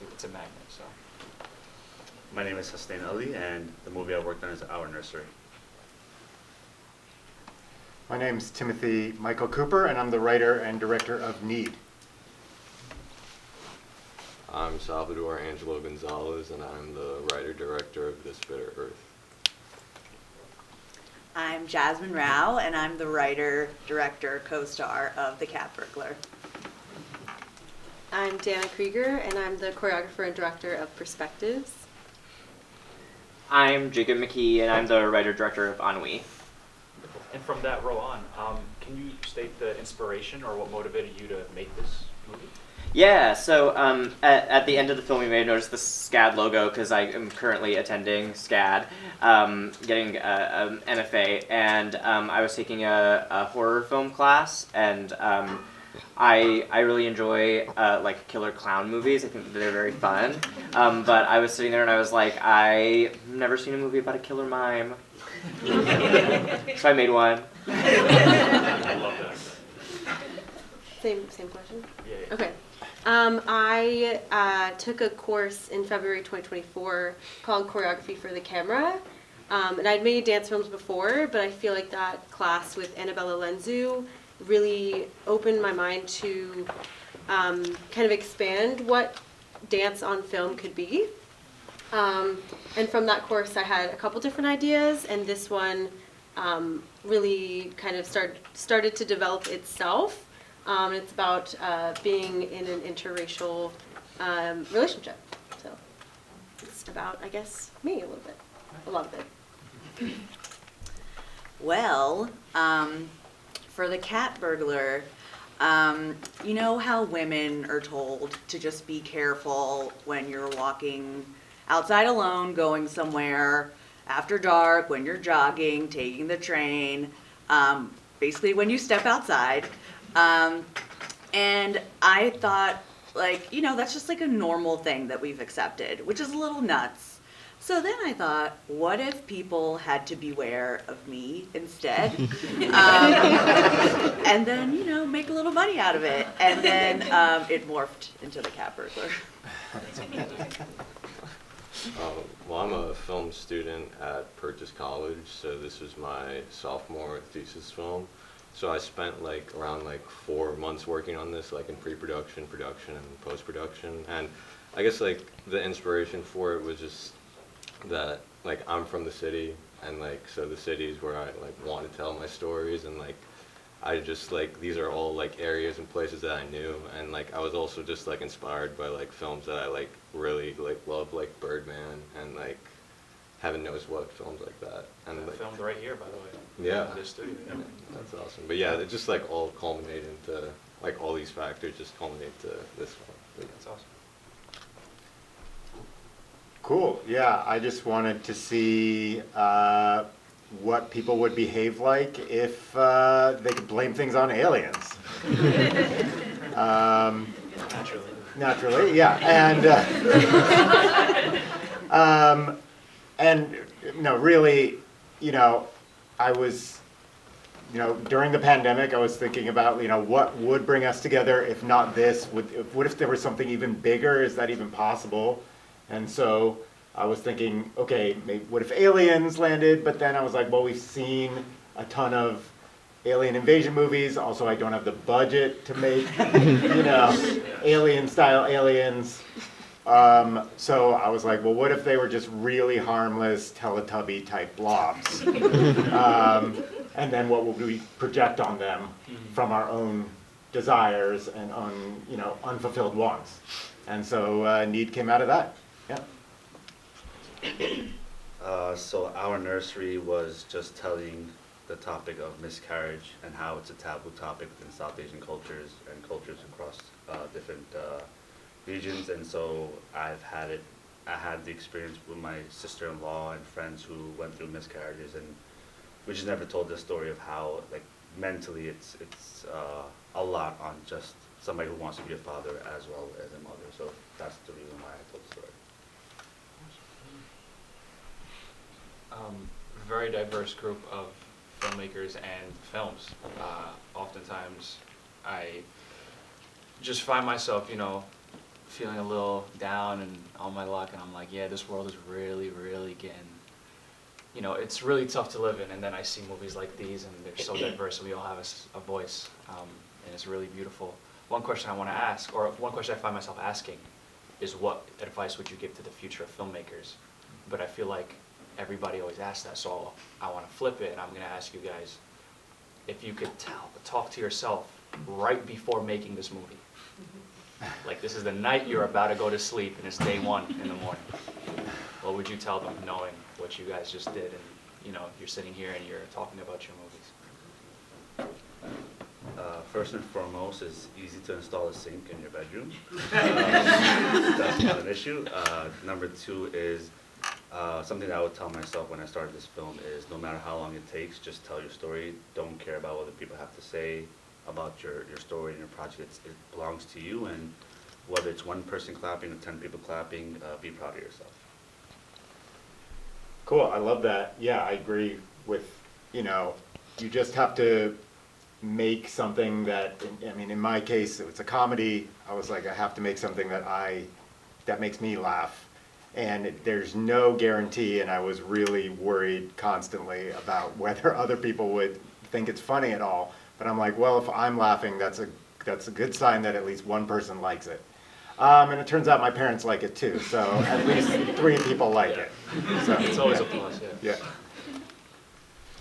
it's a magnet. So. My name is Hasnain Ali, and the movie I worked on is Our Nursery. My name's Timothy Michael Cooper, and I'm the writer and director of Knead. I'm Salvador Angelo Gonzalez, and I'm the writer-director of This Bitter Earth. I'm Jasmine Rao, and I'm the writer, director, co-star of The Cat Burglar. I'm Danna Creagar, and I'm the choreographer and director of Perspectives. I'm Jacob McKee, and I'm the writer-director of Ennui. And from that row on, can you state the inspiration or what motivated you to make this movie? Yeah, so at the end of the film, you may have noticed the SCAD logo because I am currently attending SCAD, getting an MFA, and I was taking a horror film class, and I really enjoy like killer clown movies. I think that they're very fun, but I was sitting there and I was like, I've never seen a movie about a killer mime. So I made one. I love that. Same question? Yeah. Okay. I took a course in February 2024 called Choreography for the Camera. And I'd made dance films before, but I feel like that class with Annabella Lenzu really opened my mind to kind of expand what dance on film could be. And from that course, I had a couple different ideas, and this one really kind of started to develop itself. It's about being in an interracial relationship. So it's about, I guess, me a little bit, a lot of it. Well, for The Cat Burglar, you know how women are told to just be careful when you're walking outside alone, going somewhere after dark, when you're jogging, taking the train, basically when you step outside. And I thought, like, you know, that's just like a normal thing that we've accepted, which is a little nuts. So then I thought, what if people had to beware of me instead? And then, you know, make a little money out of it. And then it morphed into The Cat Burglar. Well, I'm a film student at Purchase College, so this was my sophomore thesis film. So I spent like around 4 months working on this, like in pre-production, production, and post-production. And I guess like the inspiration for it was just that like I'm from the city, and like so the city is where I like want to tell my stories, and like I just like these are all like areas and places that I knew, and like I was also just like inspired by like films that I like really like love, like Birdman and like heaven knows what films like that. And like, Filmed right here, by the way. Yeah. In this studio. yeah, that's awesome. But yeah, it just like all culminated into like all these factors just culminate to this one. That's awesome. Cool. Yeah, I just wanted to see what people would behave like if they could blame things on aliens. Naturally. Naturally, yeah, and you know, really, you know, I was, you know, during the pandemic, I was thinking about, you know, what would bring us together if not this? What if there was something even bigger? Is that even possible? And so I was thinking, okay, maybe, what if aliens landed? But then I was like, well, we've seen a ton of alien invasion movies. Also, I don't have the budget to make, you know, alien-style aliens. So I was like, well, what if they were just really harmless Teletubby-type blobs? And then what would we project on them from our own desires and you know, unfulfilled wants? And so Knead came out of that. Yeah. So Our Nursery was just telling the topic of miscarriage and how it's a taboo topic within South Asian cultures and cultures across different regions. And so I had the experience with my sister-in-law and friends who went through miscarriages, and we just never told the story of how, like, mentally it's a lot on just somebody who wants to be a father as well as a mother. So that's the reason why I told the story. Very diverse group of filmmakers and films. Oftentimes I just find myself, you know, feeling a little down and on my luck, and I'm like, yeah, this world is really, really getting, you know, it's really tough to live in. And then I see movies like these, and they're so diverse, and we all have a voice, and it's really beautiful. One question I want to ask, or one question I find myself asking, is what advice would you give to the future of filmmakers? But I feel like everybody always asks that, so I want to flip it, and I'm going to ask you guys, if you could talk to yourself right before making this movie. Like, this is the night you're about to go to sleep, and it's day one in the morning. What would you tell them, knowing what you guys just did, and you know, you're sitting here and you're talking about your movies? First and foremost, it's easy to install a sink in your bedroom. That's not an issue. Number two is something that I would tell myself when I started this film is no matter how long it takes, just tell your story. Don't care about what other people have to say about your story and your project. It belongs to you, and whether it's one person clapping or 10 people clapping, be proud of yourself. Cool, I love that. Yeah, I agree with, you know, you just have to make something that, I mean, in my case, it's a comedy. I was like, I have to make something that makes me laugh. And there's no guarantee, and I was really worried constantly about whether other people would think it's funny at all. But I'm like, well, if I'm laughing, that's a good sign that at least one person likes it. And it turns out my parents like it too, so at least 3 people like it. So It's always a plus, yeah. yeah.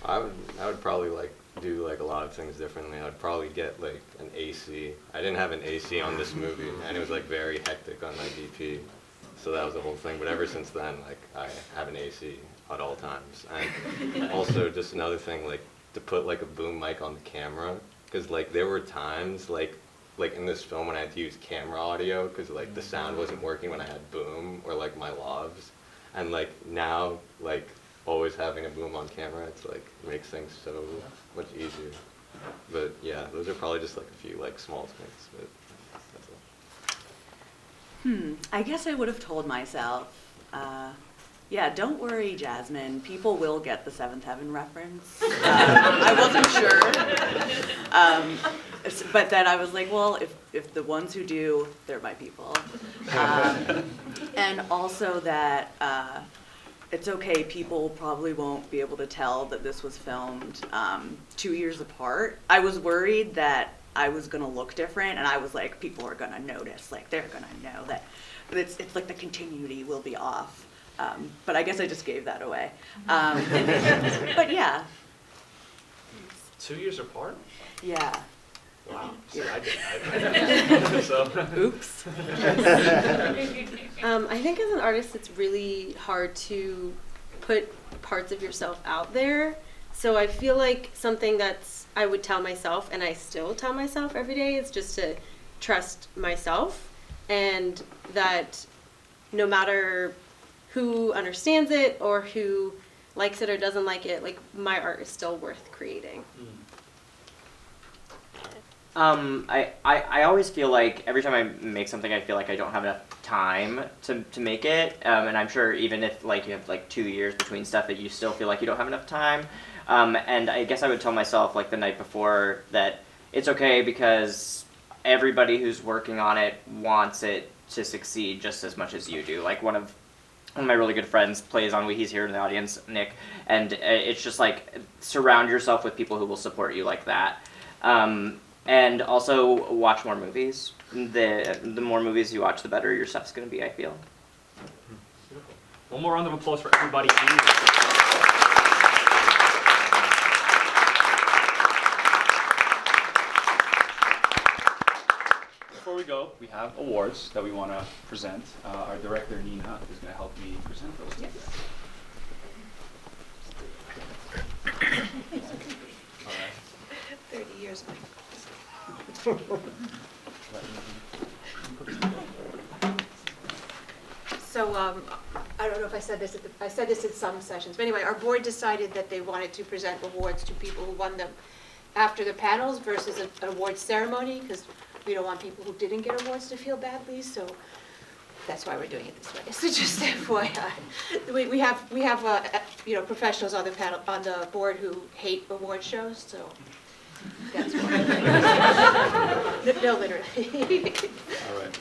I would probably like do like a lot of things differently. I'd probably get like an AC. I didn't have an AC on this movie, and it was like very hectic on my DP. So that was the whole thing. But ever since then, like I have an AC at all times. And also just another thing, like to put like a boom mic on the camera, because like there were times like in this film when I had to use camera audio because like the sound wasn't working when I had boom or like my lavs, and like now like always having a boom on camera, it's like makes things so much easier. But yeah, those are probably just like a few like small things. But that's all. I guess I would have told myself, yeah, don't worry, Jasmine. People will get the Seventh Heaven reference. I wasn't sure. But then I was like, well, if the ones who do, they're my people. And also that it's okay, people probably won't be able to tell that this was filmed 2 years apart. I was worried that I was gonna look different, and I was like, people are gonna notice, like they're gonna know that it's like the continuity will be off. But I guess I just gave that away. But yeah. 2 years apart? Yeah. Wow. Yeah. See, I didn't. So. Oops. I think as an artist, it's really hard to put parts of yourself out there. So I feel like something I would tell myself, and I still tell myself every day, is just to trust myself, and that no matter who understands it or who likes it or doesn't like it, like my art is still worth creating. I always feel like every time I make something, I feel like I don't have enough time to make it, and I'm sure even if like you have like 2 years between stuff, that you still feel like you don't have enough time. And I guess I would tell myself like the night before that it's okay because everybody who's working on it wants it to succeed just as much as you do. Like one of my really good friends plays on he's here in the audience, Nick, and it's just like surround yourself with people who will support you like that. And also watch more movies. The more movies you watch, the better your stuff's going to be, I feel. Beautiful. One more round of applause for everybody here. Before we go, we have awards that we want to present. Our director, Nina, is going to help me present those to you. All right. 30 years ago. So I don't know if I said this I said this at some sessions, but anyway, our board decided that they wanted to present awards to people who won them after the panels versus an award ceremony, because we don't want people who didn't get awards to feel badly. So that's why we're doing it this way. So just FYI, we have you know, professionals on the panel on the board who hate award shows, so. That's why. No, literally. All right.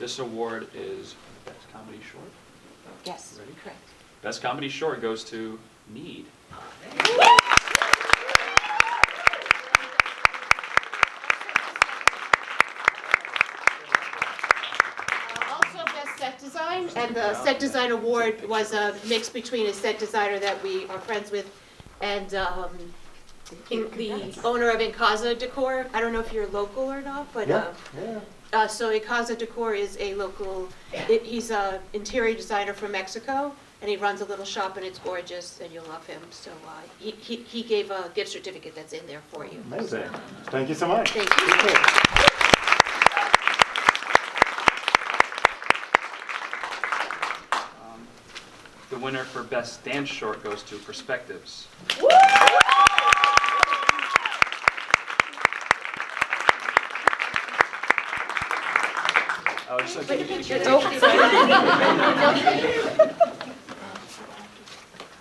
This award is Best Comedy Short. Yes, Ready? correct. Best Comedy Short goes to Knead. Also best set design, and the set design award was a mix between a set designer that we are friends with and the owner of Incaza Decor. I don't know if you're local or not, but so Incaza Decor is a local, he's an interior designer from Mexico, and he runs a little shop, and it's gorgeous, and you'll love him. So he gave a gift certificate that's in there for you. Amazing. Thank you so much. Thank you. Appreciate it. The winner for Best Dance Short goes to Perspectives. I would just like to give you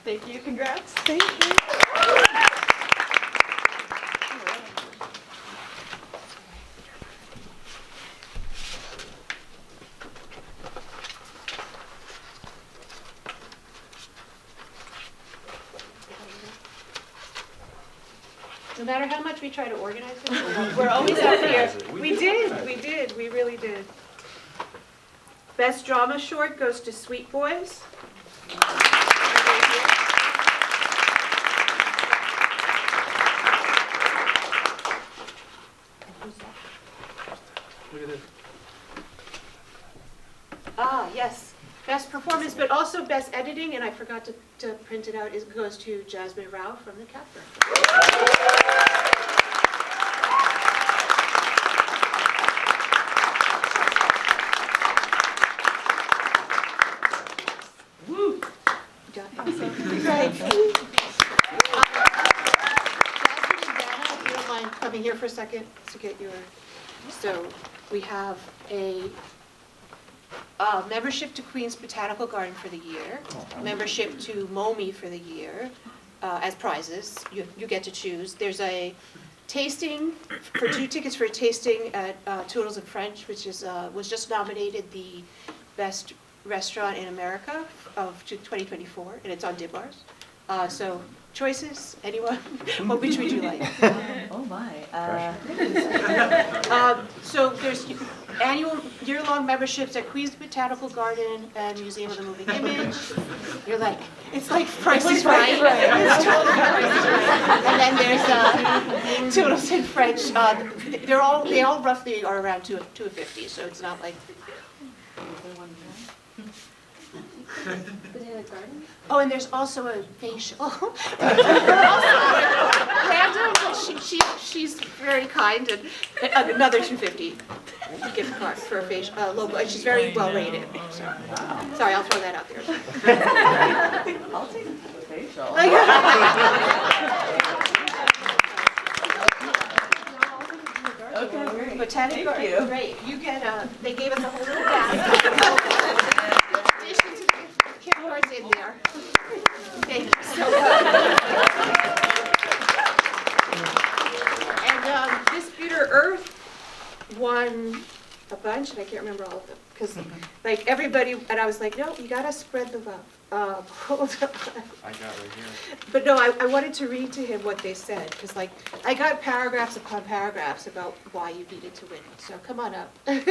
Thank you, congrats. Thank you. No matter how much we try to organize it, we're always up here. We did, we really did. Best drama short goes to Sweet Boys. Look at this. Ah, yes, best performance, but also best editing, and I forgot to print it out, it goes to Jasmine Rao from the Cat Burglar. Woo! Right. Jasmine and Danna, if you don't mind coming here for a second to get your, so we have a membership to Queen's Botanical Garden for the year, membership to MoMI for the year as prizes. You get to choose. There's a tasting, for 2 tickets for a tasting at Toodles and French, which is was just nominated the best restaurant in America of 2024, and it's on Dibars. So choices, anyone? Which would you like? Oh my. So there's annual year-long memberships at Queen's Botanical Garden and Museum of the Moving Image. You're like, it's like Price is Right. It's totally Price is Right. And then there's Toodles in French. They all roughly are around $2.50, so it's not like. Botanic Garden? Oh, and there's also a facial. Random, but she's very kind, and another $2.50 gift card for a facial, local, and she's very well rated. So. Sorry, I'll throw that out there. I'll take the facial. Okay, great. Botanic Garden, you. great. You get they gave us a whole little basket. Gift cards in there. Thank you so much. And this Bitter Earth won a bunch, and I can't remember all of them, because like everybody, and I was like, no, you gotta spread the love. Hold on. I got right here. But no, I wanted to read to him what they said, because like, I got paragraphs upon paragraphs about why you needed to win. So come on up. And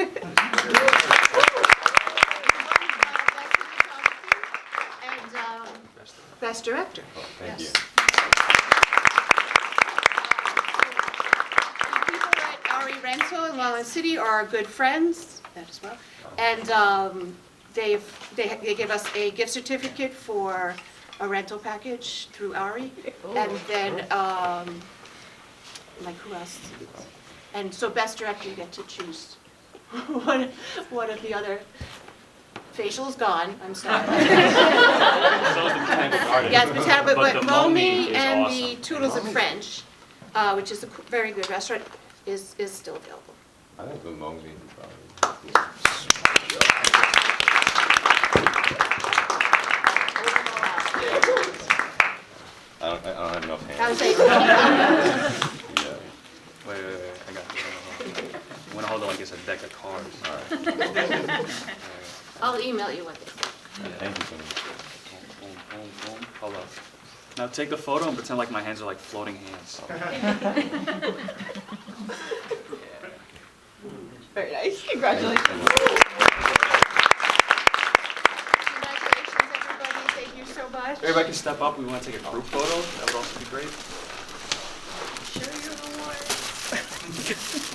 Best Director. Oh, thank you. The people at Ari Rental in Long Island City are our good friends, that as well. And they give us a gift certificate for a rental package through Ari. And then, like who else? And so Best Director, you get to choose one of the other. Facial's gone, I'm sorry. So is the Botanical Garden. Yes, Botanical, but the MoMI is and awesome. the Toodles and French, which is a very good restaurant, is still available. I think the Mongsy probably. I don't have enough hands. I was like, Yeah. Wait, I got it. I'm gonna hold it like it's a deck of cards. All right. I'll email you what they say. Thank you so much. Boom, boom, boom. Hold up. Now take the photo and pretend like my hands are like floating hands. Very nice. Congratulations. Congratulations, everybody. Thank you so much. Everybody can step up. We want to take a group photo. That would also be great. Show your awards.